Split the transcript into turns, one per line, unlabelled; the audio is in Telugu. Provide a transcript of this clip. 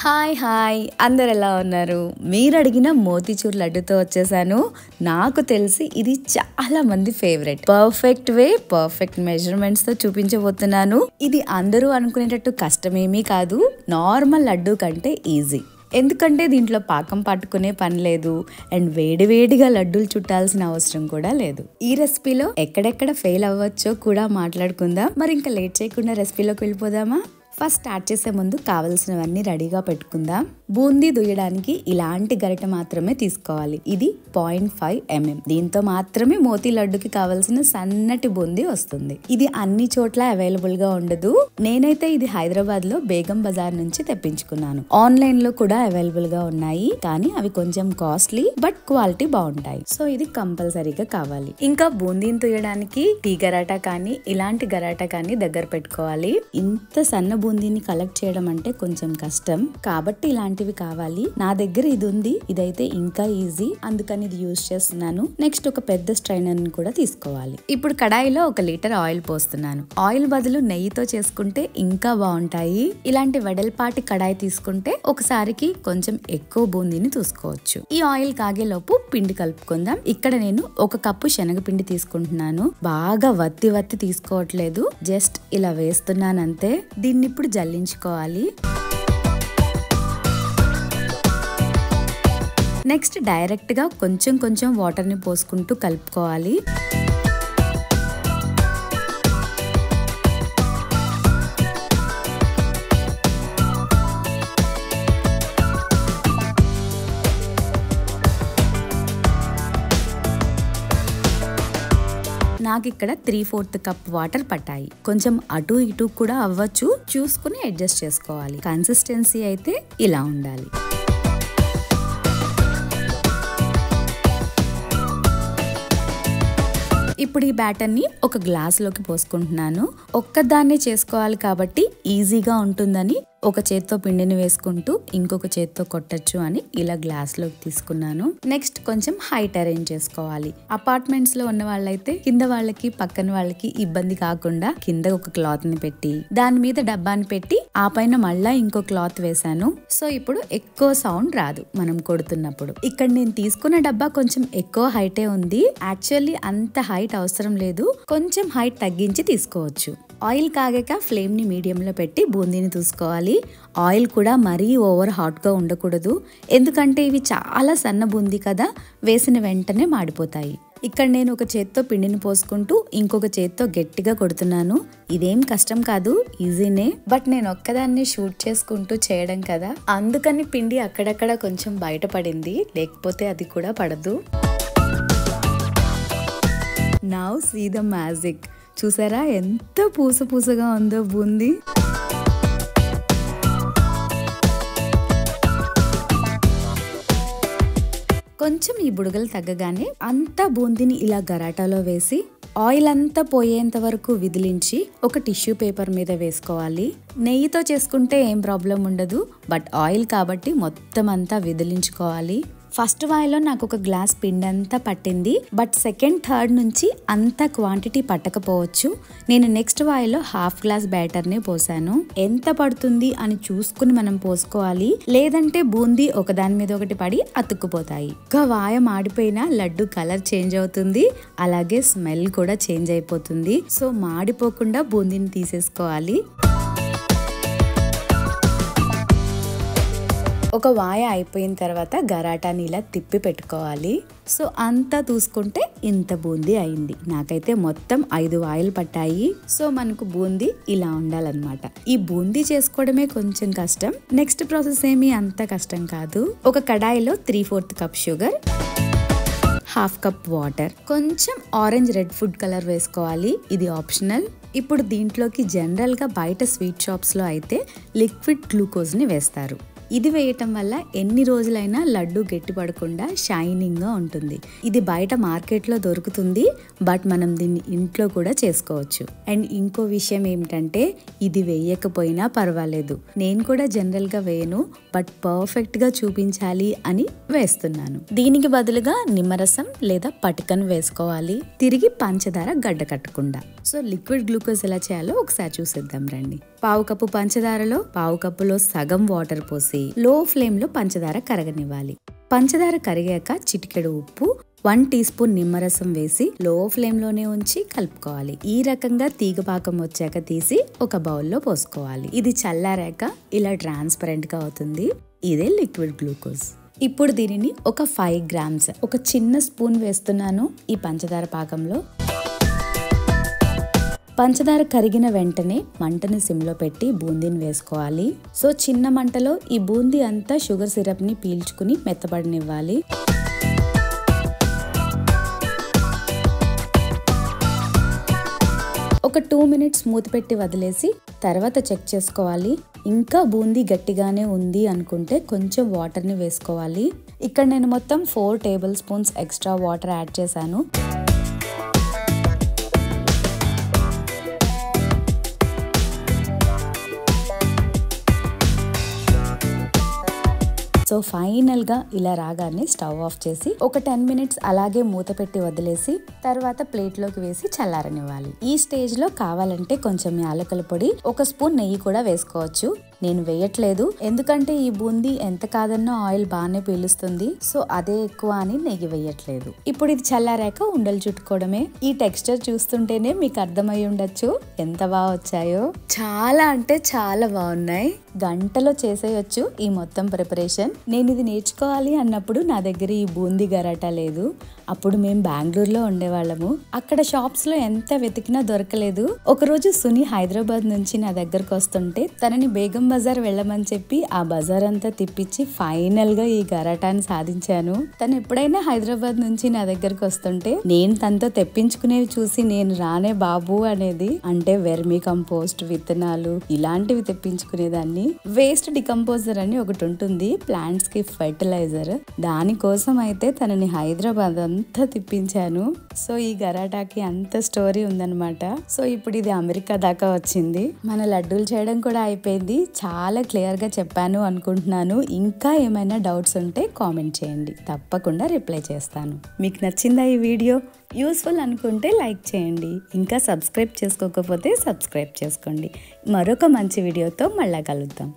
హాయ్ హాయ్ అందరు ఎలా ఉన్నారు? మీరు అడిగిన మోతీచూర్ లడ్డుతో వచ్చేసాను. నాకు తెలిసి ఇది చాలా మంది ఫేవరెట్. పర్ఫెక్ట్ వే, పర్ఫెక్ట్ మెజర్మెంట్స్ తో చూపించబోతున్నాను. ఇది అందరూ అనుకునేటట్టు కష్టమేమీ కాదు. నార్మల్ లడ్డు కంటే ఈజీ. ఎందుకంటే దీంట్లో పాకం పట్టుకునే పని లేదు అండ్ వేడివేడిగా లడ్డూలు చుట్టాల్సిన అవసరం కూడా లేదు. ఈ రెసిపీలో ఎక్కడెక్కడ ఫెయిల్ అవ్వచ్చో కూడా మాట్లాడుకుందాం. మరి ఇంకా లేట్ చేయకుండా రెసిపీలోకి వెళ్ళిపోదామా? ఫస్ట్ స్టార్ట్ చేసే ముందు కావలసినవన్నీ రెడీగా పెట్టుకుందాం. బూందీ దుయ్యడానికి ఇలాంటి గరిట మాత్రమే తీసుకోవాలి. ఇది 0.5 mm. దీంతో మాత్రమే మోతీ లడ్డుకి కావలసిన సన్నటి బూందీ వస్తుంది. ఇది అన్ని చోట్ల అవైలబుల్ గా ఉండదు. నేనైతే ఇది హైదరాబాద్ లో బేగం బజార్ నుంచి తెప్పించుకున్నాను. ఆన్లైన్ లో కూడా అవైలబుల్ గా ఉన్నాయి, కానీ అవి కొంచెం కాస్ట్లీ బట్ క్వాలిటీ బాగుంటాయి. సో ఇది కంపల్సరీగా కావాలి. ఇంకా బూందీని తుయ్యడానికి టీ గరాటా కానీ ఇలాంటి గరాటా కానీ దగ్గర పెట్టుకోవాలి. ఇంత సన్న బూందీని కలెక్ట్ చేయడం అంటే కొంచెం కష్టం, కాబట్టి ఇలాంటివి కావాలి. నా దగ్గర ఇది ఉంది. ఇదైతే ఇంకా ఈజీ, అందుకని ఇది యూజ్ చేస్తున్నాను. నెక్స్ట్ ఒక పెద్ద స్ట్రైనర్ ని కూడా తీసుకోవాలి. ఇప్పుడు కడాయిలో 1 లీటర్ ఆయిల్ పోస్తున్నాను. ఆయిల్ బదులు నెయ్యితో చేసుకుంటే ఇంకా బాగుంటాయి. ఇలాంటి వెడల్పాటి కడాయి తీసుకుంటే ఒకసారికి కొంచెం ఎక్కువ బూందీని చూసుకోవచ్చు. ఈ ఆయిల్ కాగేలోపు పిండి కలుపుకుందాం. ఇక్కడ నేను 1 కప్పు శనగపిండి తీసుకుంటున్నాను. బాగా వత్తి తీసుకోవట్లేదు, జస్ట్ ఇలా వేస్తున్నాను అంతే. దీన్ని ఇప్పుడు జల్లించుకోవాలి. నెక్స్ట్ డైరెక్ట్ గా కొంచెం వాటర్ ని పోసుకుంటూ కలుపుకోవాలి. నాకు ఇక్కడ 3/4 కప్ వాటర్ పట్టాయి. కొంచెం అటు ఇటు కూడా అవ్వచ్చు, చూసుకుని అడ్జస్ట్ చేసుకోవాలి. కన్సిస్టెన్సీ అయితే ఇలా ఉండాలి. ఇప్పుడు ఈ బ్యాటర్ ని ఒక గ్లాస్ లోకి పోసుకుంటున్నాను. ఒక్కదాన్నే చేసుకోవాలి కాబట్టి ఈజీగా ఉంటుందని ఒక చేత్తో పిండిని వేసుకుంటూ ఇంకొక చేత్తో కొట్టచ్చు అని ఇలా గ్లాస్ లోకి తీసుకున్నాను. నెక్స్ట్ కొంచెం హైట్ అరేంజ్ చేసుకోవాలి. అపార్ట్మెంట్స్ లో ఉన్న వాళ్ళైతే కింద వాళ్ళకి పక్కన వాళ్ళకి ఇబ్బంది కాకుండా కింద ఒక క్లాత్ ని పెట్టి దాని మీద డబ్బాని పెట్టి ఆ పైన మళ్ళా ఇంకో క్లాత్ వేసాను. సో ఇప్పుడు ఎక్కువ సౌండ్ రాదు మనం కొడుతున్నప్పుడు. ఇక్కడ నేను తీసుకున్న డబ్బా కొంచెం ఎక్కువ హైటే ఉంది. యాక్చువల్లీ అంత హైట్ అవసరం లేదు, కొంచెం హైట్ తగ్గించి తీసుకోవచ్చు. ఆయిల్ కాగాక ఫ్లేమ్ ని మీడియం లో పెట్టి బూందీని చూసుకోవాలి. ఆయిల్ కూడా మరీ ఓవర్ హాట్ గా ఉండకూడదు, ఎందుకంటే ఇవి చాలా సన్న బూందీ కదా, వేసిన వెంటనే మాడిపోతాయి. ఇక్కడ నేను ఒక చేత్తో పిండిని పోసుకుంటూ ఇంకొక చేత్తో గట్టిగా కొడుతున్నాను. ఇదేం కష్టం కాదు, ఈజీనే. బట్ నేను ఒక్కదాన్ని షూట్ చేసుకుంటూ చేయడం కదా, అందుకని పిండి అక్కడక్కడ కొంచెం బయటపడింది, లేకపోతే అది కూడా పడదు. Now see the magic. చూసారా ఎంత పూసగా ఉందో బూందీ. కొంచెం ఈ బుడగలు తగ్గగానే అంతా బూందీని ఇలా గరాటాలో వేసి ఆయిల్ అంతా పోయేంత వరకు విదిలించి ఒక టిష్యూ పేపర్ మీద వేసుకోవాలి. నెయ్యితో చేసుకుంటే ఏం ప్రాబ్లం ఉండదు, బట్ ఆయిల్ కాబట్టి మొత్తం అంతా విదిలించుకోవాలి. ఫస్ట్ వాయిలో నాకు ఒక గ్లాస్ పిండి అంతా పట్టింది, బట్ సెకండ్ థర్డ్ నుంచి అంత క్వాంటిటీ పట్టకపోవచ్చు. నేను నెక్స్ట్ వాయిలో 1/2 గ్లాస్ బ్యాటర్ నే పోసాను. ఎంత పడుతుంది అని చూసుకుని మనం పోసుకోవాలి, లేదంటే బూందీ ఒకదాని మీద ఒకటి పడి అతుక్కుపోతాయి. ఒక వాయ మాడిపోయినా లడ్డు కలర్ చేంజ్ అవుతుంది, అలాగే స్మెల్ కూడా చేంజ్ అయిపోతుంది. సో మాడిపోకుండా బూందీని తీసేసుకోవాలి. ఒక వాయ అయిపోయిన తర్వాత గరాటాని ఇలా తిప్పి పెట్టుకోవాలి. సో అంతా చూసుకుంటే ఇంత బూందీ అయింది. నాకైతే మొత్తం 5 వాయలు పట్టాయి. సో మనకు బూందీ ఇలా ఉండాలన్నమాట. ఈ బూందీ చేసుకోవడమే కొంచెం కష్టం, నెక్స్ట్ ప్రాసెస్ ఏమీ అంత కష్టం కాదు. ఒక కడాయిలో 3/4 కప్ షుగర్, 1/2 కప్ వాటర్, కొంచెం ఆరెంజ్ రెడ్ ఫుడ్ కలర్ వేసుకోవాలి. ఇది ఆప్షనల్. ఇప్పుడు దీంట్లోకి జనరల్ గా బయట స్వీట్ షాప్స్ లో అయితే లిక్విడ్ గ్లూకోజ్ ని వేస్తారు. ఇది వేయటం వల్ల ఎన్ని రోజులైనా లడ్డు గట్టి పడకుండా షైనింగ్ గా ఉంటుంది. ఇది బయట మార్కెట్ లో దొరుకుతుంది, బట్ మనం దీన్ని ఇంట్లో కూడా చేసుకోవచ్చు. అండ్ ఇంకో విషయం ఏమిటంటే ఇది వేయకపోయినా పర్వాలేదు. నేను కూడా జనరల్ గా వేయను, బట్ పర్ఫెక్ట్ గా చూపించాలి అని వేస్తున్నాను. దీనికి బదులుగా నిమ్మరసం లేదా పటికను వేసుకోవాలి, తిరిగి పంచదార గడ్డ కట్టకుండా. సో లిక్విడ్ గ్లూకోజ్ ఎలా చేయాలో ఒకసారి చూసేద్దాం రండి. పావు కప్పు పంచదారలో పావు కప్పులో సగం వాటర్ పోసి లో ఫ్లేమ్ లో పంచదార కరగనివ్వాలి. పంచదార కరిగాక చిటికెడు ఉప్పు, 1 టీ స్పూన్ నిమ్మరసం వేసి లో ఫ్లేమ్ లోనే ఉంచి కలుపుకోవాలి. ఈ రకంగా తీగ పాకం వచ్చాక తీసి ఒక బౌల్లో పోసుకోవాలి. ఇది చల్లారాక ఇలా ట్రాన్స్పరెంట్ గా అవుతుంది. ఇదే లిక్విడ్ గ్లూకోజ్. ఇప్పుడు దీనిని ఒక 5 గ్రామ్స్ ఒక చిన్న స్పూన్ వేస్తున్నాను ఈ పంచదార పాకంలో. పంచదార కరిగిన వెంటనే మంటని సిమ్లో పెట్టి బూందీని వేసుకోవాలి. సో చిన్న మంటలో ఈ బూందీ అంతా షుగర్ సిరప్ ని పీల్చుకుని మెత్తబడనివ్వాలి. ఒక 2 మినిట్స్ మూత పెట్టి వదిలేసి తర్వాత చెక్ చేసుకోవాలి. ఇంకా బూందీ గట్టిగానే ఉంది అనుకుంటే కొంచెం వాటర్ని వేసుకోవాలి. ఇక్కడ నేను మొత్తం 4 table spoons extra water add చేశాను. సో ఫైనల్ గా ఇలా రాగానే స్టవ్ ఆఫ్ చేసి ఒక 10 మినిట్స్ అలాగే మూత పెట్టి వదిలేసి తర్వాత ప్లేట్ లోకి వేసి చల్లారనివ్వాలి. ఈ స్టేజ్ లో కావాలంటే కొంచెం యాలకుల పొడి, ఒక స్పూన్ నెయ్యి కూడా వేసుకోవచ్చు. నేను వేయట్లేదు, ఎందుకంటే ఈ బూందీ ఎంత కాదన్నా ఆయిల్ బాగానే పీలుస్తుంది. సో అదే ఎక్కువ అని నెయ్యి వేయట్లేదు. ఇప్పుడు ఇది చల్లారాక ఉండలు చుట్టుకోవడమే. ఈ టెక్స్చర్ చూస్తుంటేనే మీకు అర్థమై ఉండొచ్చు ఎంత బాగా వచ్చాయో. చాలా అంటే చాలా బాగున్నాయి. గంటలో చేసేయొచ్చు ఈ మొత్తం ప్రిపరేషన్. నేను ఇది నేర్చుకోవాలి అన్నప్పుడు నా దగ్గర ఈ బూందీ గరాటా లేదు. అప్పుడు మేము బెంగళూరులో ఉండేవాళ్ళము. అక్కడ షాప్స్ లో ఎంత వెతికినా దొరకలేదు. ఒకరోజు సుని హైదరాబాద్ నుంచి నా దగ్గరకు వస్తుంటే తనని బేగం బజార్ వెళ్ళమని చెప్పి ఆ బజార్ అంతా తిప్పించి ఫైనల్ గా ఈ గరాటాని సాధించాను. తను ఎప్పుడైనా హైదరాబాద్ నుంచి నా దగ్గరకు వస్తుంటే నేను తనతో తెప్పించుకునేవి చూసి నేను రానే బాబు అనేది, అంటే వెర్మీ కంపోస్ట్, విత్తనాలు ఇలాంటివి తెప్పించుకునేదాన్ని. వేస్ట్ డికంపోజర్ అని ఒకటి ఉంటుంది, ప్లాంట్స్ కి ఫెర్టిలైజర్. దానికోసం అయితే తనని హైదరాబాద్ అంతా తిప్పించాను. సో ఈ గరాటాకి అంత స్టోరీ ఉందన్నమాట. సో ఇప్పుడు ఇది అమెరికా దాకా వచ్చింది. మన లడ్డూలు చేయడం కూడా అయిపోయింది. చాలా క్లియర్ గా చెప్పాను అనుకుంటున్నాను. ఇంకా ఏమైనా డౌట్స్ ఉంటే కామెంట్ చేయండి, తప్పకుండా రిప్లై చేస్తాను. మీకు నచ్చిందా ఈ వీడియో? యూస్ఫుల్ అనుకుంటే లైక్ చేయండి. ఇంకా సబ్స్క్రైబ్ చేసుకోకపోతే సబ్స్క్రైబ్ చేసుకోండి. మరొక మంచి వీడియోతో మళ్ళా కలుద్దాం.